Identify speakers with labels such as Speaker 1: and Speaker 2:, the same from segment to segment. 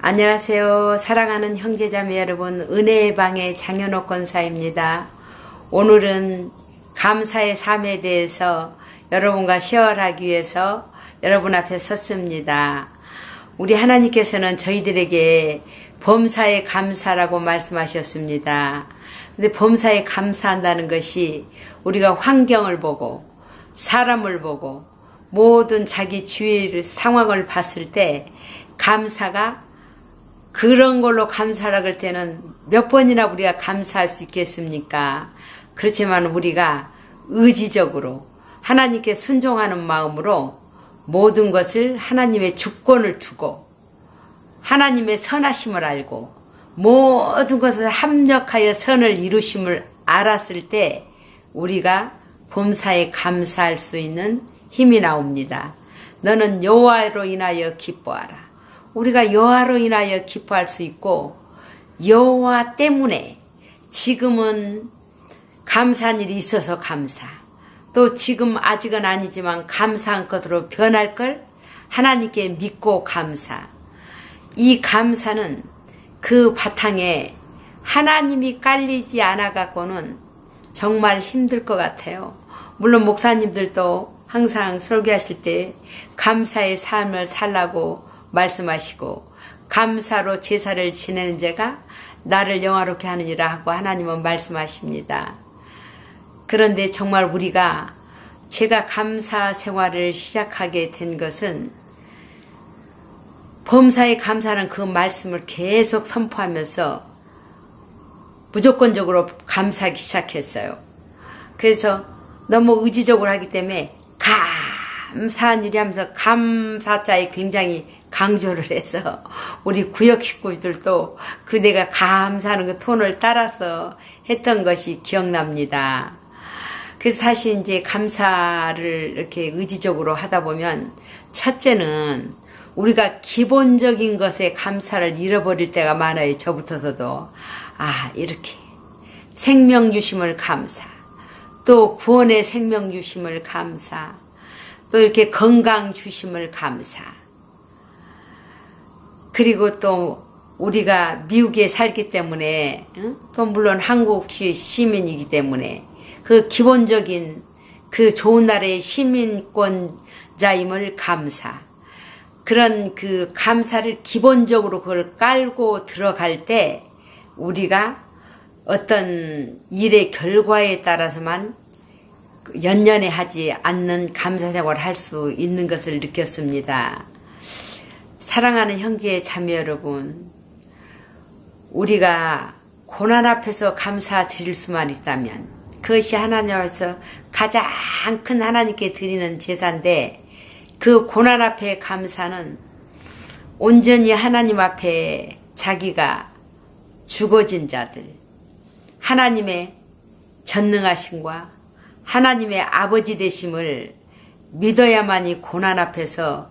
Speaker 1: 안녕하세요. 사랑하는 형제자매 여러분, 은혜의 방의 장현옥 권사입니다. 오늘은 감사의 삶에 대해서 여러분과 쉐어하기 위해서 여러분 앞에 섰습니다. 우리 하나님께서는 저희들에게 범사에 감사라고 말씀하셨습니다. 근데 범사에 감사한다는 것이 우리가 환경을 보고 사람을 보고 모든 자기 주위의 상황을 봤을 때 감사가 그런 걸로 감사를 할 때는 몇 번이나 우리가 감사할 수 있겠습니까? 그렇지만 우리가 의지적으로 하나님께 순종하는 마음으로 모든 것을 하나님의 주권을 두고 하나님의 선하심을 알고 모든 것을 합력하여 선을 이루심을 알았을 때 우리가 범사에 감사할 수 있는 힘이 나옵니다. 너는 여호와로 인하여 기뻐하라. 우리가 여호와로 인하여 기뻐할 수 있고 여호와 때문에 지금은 감사한 일이 있어서 감사, 또 지금 아직은 아니지만 감사한 것으로 변할 걸 하나님께 믿고 감사. 이 감사는 그 바탕에 하나님이 깔리지 않아 갖고는 정말 힘들 것 같아요. 물론 목사님들도 항상 설교하실 때 감사의 삶을 살라고 말씀하시고 감사로 제사를 지내는 자가 나를 영화롭게 하느니라 하고 하나님은 말씀하십니다. 그런데 정말 우리가 제가 감사 생활을 시작하게 된 것은 범사에 감사하는 그 말씀을 계속 선포하면서 무조건적으로 감사하기 시작했어요. 그래서 너무 의지적으로 하기 때문에 감사한 일이 하면서 감사자에 굉장히 강조를 해서 우리 구역 식구들도 그 내가 감사하는 그 톤을 따라서 했던 것이 기억납니다. 그래서 사실 이제 감사를 이렇게 의지적으로 하다 보면 첫째는 우리가 기본적인 것에 감사를 잃어버릴 때가 많아요. 저부터서도. 이렇게 생명 주심을 감사, 또 구원의 생명 주심을 감사, 또 이렇게 건강 주심을 감사. 그리고 또 우리가 미국에 살기 때문에 또 물론 한국 시민이기 때문에 그 기본적인 그 좋은 나라의 시민권자임을 감사. 그런 그 감사를 기본적으로 그걸 깔고 들어갈 때 우리가 어떤 일의 결과에 따라서만 연연해 하지 않는 감사 생활을 할 수 있는 것을 느꼈습니다. 사랑하는 형제 자매 여러분, 우리가 고난 앞에서 감사드릴 수만 있다면 그것이 하나님께서 가장 큰 하나님께 드리는 제사인데 그 고난 앞에 감사는 온전히 하나님 앞에 자기가 죽어진 자들, 하나님의 전능하심과 하나님의 아버지 되심을 믿어야만이 고난 앞에서까지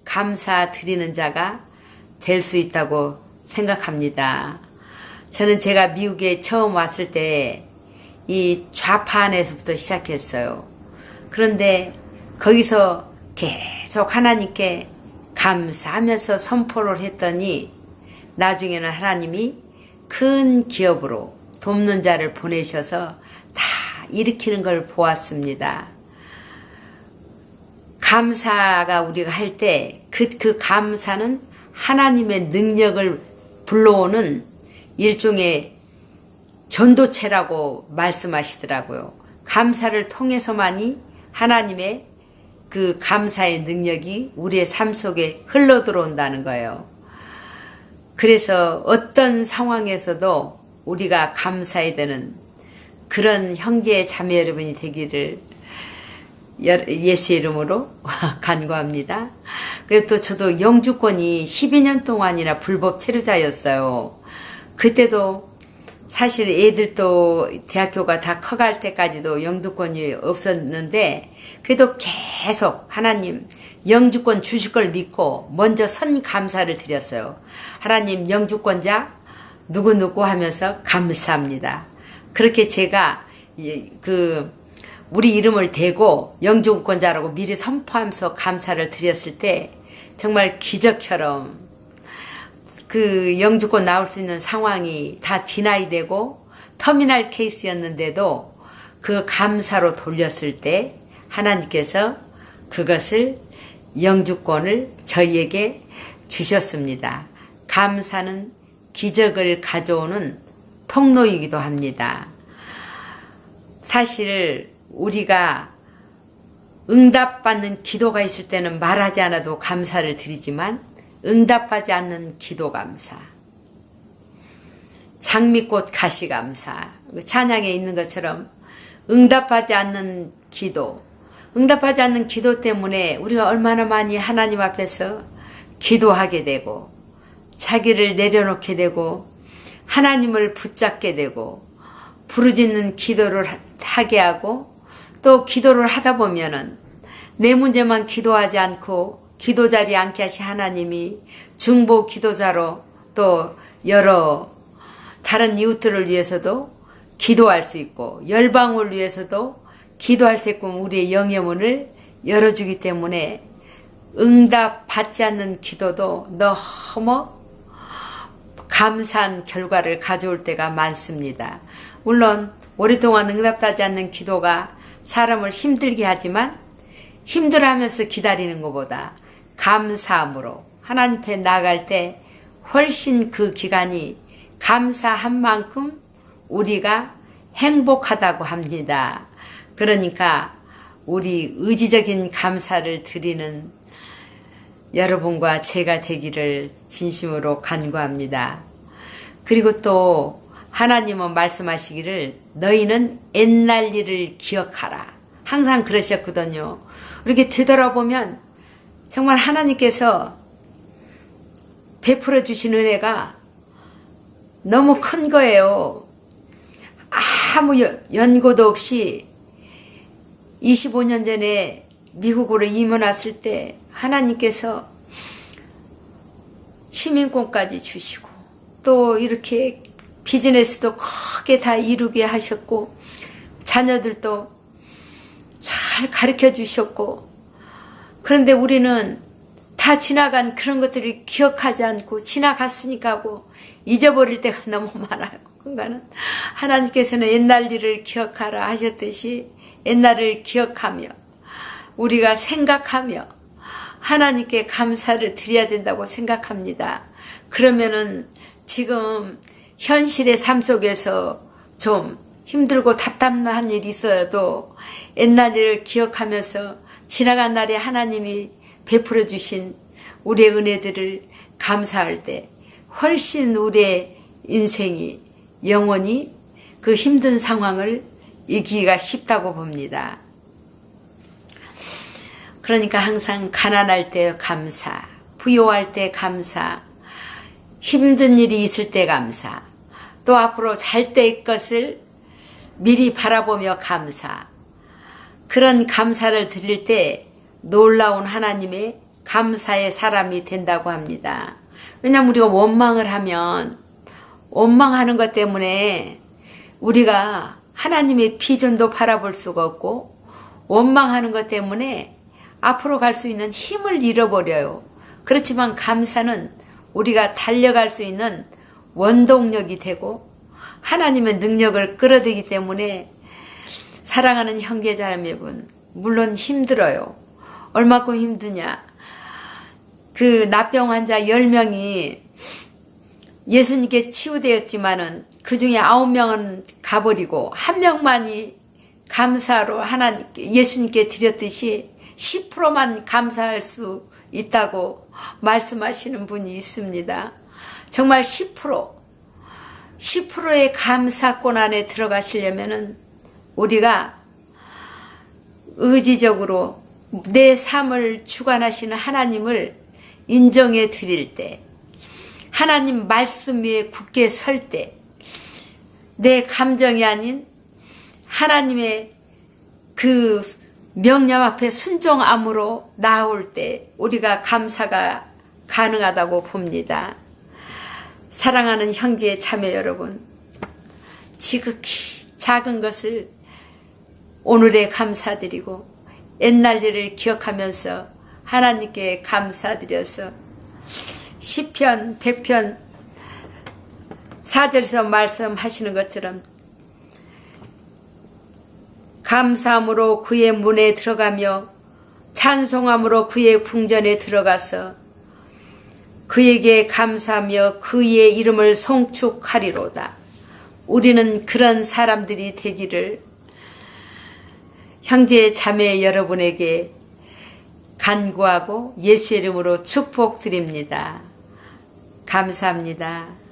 Speaker 1: 감사드리는 자가 될 수 있다고 생각합니다. 저는 제가 미국에 처음 왔을 때 이 좌파안에서부터 시작했어요. 그런데 거기서 계속 하나님께 감사하면서 선포를 했더니 나중에는 하나님이 큰 기업으로 돕는 자를 보내셔서 다 일으키는 걸 보았습니다. 감사가 우리가 할 때 그 감사는 하나님의 능력을 불러오는 일종의 전도체라고 말씀하시더라고요. 감사를 통해서만이 하나님의 그 감사의 능력이 우리의 삶 속에 흘러 들어온다는 거예요. 그래서 어떤 상황에서도 우리가 감사해야 되는 그런 형제 자매 여러분이 되기를 예수의 이름으로 간구합니다. 그리고 또 저도 영주권이 12년 동안이나 불법 체류자였어요. 그때도 사실 애들도 대학교가 다 커갈 때까지도 영주권이 없었는데 그래도 계속 하나님 영주권 주실 걸 믿고 먼저 선 감사를 드렸어요. 하나님 영주권자 누구누구 하면서 감사합니다. 그렇게 제가 우리 이름을 대고 영주권자라고 미리 선포하면서 감사를 드렸을 때 정말 기적처럼 그 영주권 나올 수 있는 상황이 다 디나이 되고 터미널 케이스였는데도 그 감사로 돌렸을 때 하나님께서 그것을 영주권을 저희에게 주셨습니다. 감사는 기적을 가져오는 통로이기도 합니다. 사실 우리가 응답받는 기도가 있을 때는 말하지 않아도 감사를 드리지만 응답하지 않는 기도 감사, 장미꽃 가시 감사, 찬양에 있는 것처럼 응답하지 않는 기도, 응답하지 않는 기도 때문에 우리가 얼마나 많이 하나님 앞에서 기도하게 되고 자기를 내려놓게 되고 하나님을 붙잡게 되고 부르짖는 기도를 하게 하고 또 기도를 하다 보면은 내 문제만 기도하지 않고 기도 자리에 앉게 하신 하나님이 중보 기도자로 또 여러 다른 이웃들을 위해서도 기도할 수 있고 열방을 위해서도 기도할 수 있고 우리의 영의 문을 열어주기 때문에 응답받지 않는 기도도 너무 감사한 결과를 가져올 때가 많습니다. 물론 오랫동안 응답하지 않는 기도가 사람을 힘들게 하지만 힘들어하면서 기다리는 것보다 감사함으로 하나님 앞에 나아갈 때 훨씬 그 기간이 감사한 만큼 우리가 행복하다고 합니다. 그러니까 우리 의지적인 감사를 드리는 여러분과 제가 되기를 진심으로 간구합니다. 그리고 또 하나님은 말씀하시기를 너희는 옛날 일을 기억하라. 항상 그러셨거든요. 이렇게 되돌아보면 정말 하나님께서 베풀어 주신 은혜가 너무 큰 거예요. 아무 연고도 없이 25년 전에 미국으로 이민 왔을 때 하나님께서 시민권까지 주시고 또 이렇게 비즈니스도 크게 다 이루게 하셨고 자녀들도 잘 가르쳐 주셨고 그런데 우리는 다 지나간 그런 것들을 기억하지 않고 지나갔으니까 하고 잊어버릴 때가 너무 많아요. 그러니까는 하나님께서는 옛날 일을 기억하라 하셨듯이 옛날을 기억하며 우리가 생각하며 하나님께 감사를 드려야 된다고 생각합니다. 그러면은 지금 현실의 삶 속에서 좀 힘들고 답답한 일이 있어도 옛날 일을 기억하면서 지나간 날에 하나님이 베풀어 주신 우리의 은혜들을 감사할 때 훨씬 우리의 인생이 영원히 그 힘든 상황을 이기기가 쉽다고 봅니다. 그러니까 항상 가난할 때 감사, 부요할 때 감사, 힘든 일이 있을 때 감사, 또 앞으로 잘 때의 것을 미리 바라보며 감사, 그런 감사를 드릴 때 놀라운 하나님의 감사의 사람이 된다고 합니다. 왜냐하면 우리가 원망을 하면 원망하는 것 때문에 우리가 하나님의 비전도 바라볼 수가 없고 원망하는 것 때문에 앞으로 갈 수 있는 힘을 잃어버려요. 그렇지만 감사는 우리가 달려갈 수 있는 원동력이 되고 하나님의 능력을 끌어들이기 때문에 사랑하는 형제자매 여러분, 물론 힘들어요. 얼마큼 힘드냐. 그 납병 환자 10명이 예수님께 치유되었지만은 그 중에 9명은 가버리고 1명만이 감사로 하나님께 예수님께 드렸듯이 10%만 감사할 수 있다고 말씀하시는 분이 있습니다. 정말 10%의 감사권 안에 들어가시려면은 우리가 의지적으로 내 삶을 주관하시는 하나님을 인정해 드릴 때, 하나님 말씀 위에 굳게 설 때, 내 감정이 아닌 하나님의 그 명령 앞에 순종함으로 나올 때 우리가 감사가 가능하다고 봅니다. 사랑하는 형제 자매 여러분, 지극히 작은 것을 오늘에 감사드리고 옛날 일을 기억하면서 하나님께 감사드려서 시편 100편 4절에서 말씀하시는 것처럼 감사함으로 그의 문에 들어가며 찬송함으로 그의 궁전에 들어가서 그에게 감사하며 그의 이름을 송축하리로다. 우리는 그런 사람들이 되기를 형제 자매 여러분에게 간구하고 예수의 이름으로 축복드립니다. 감사합니다.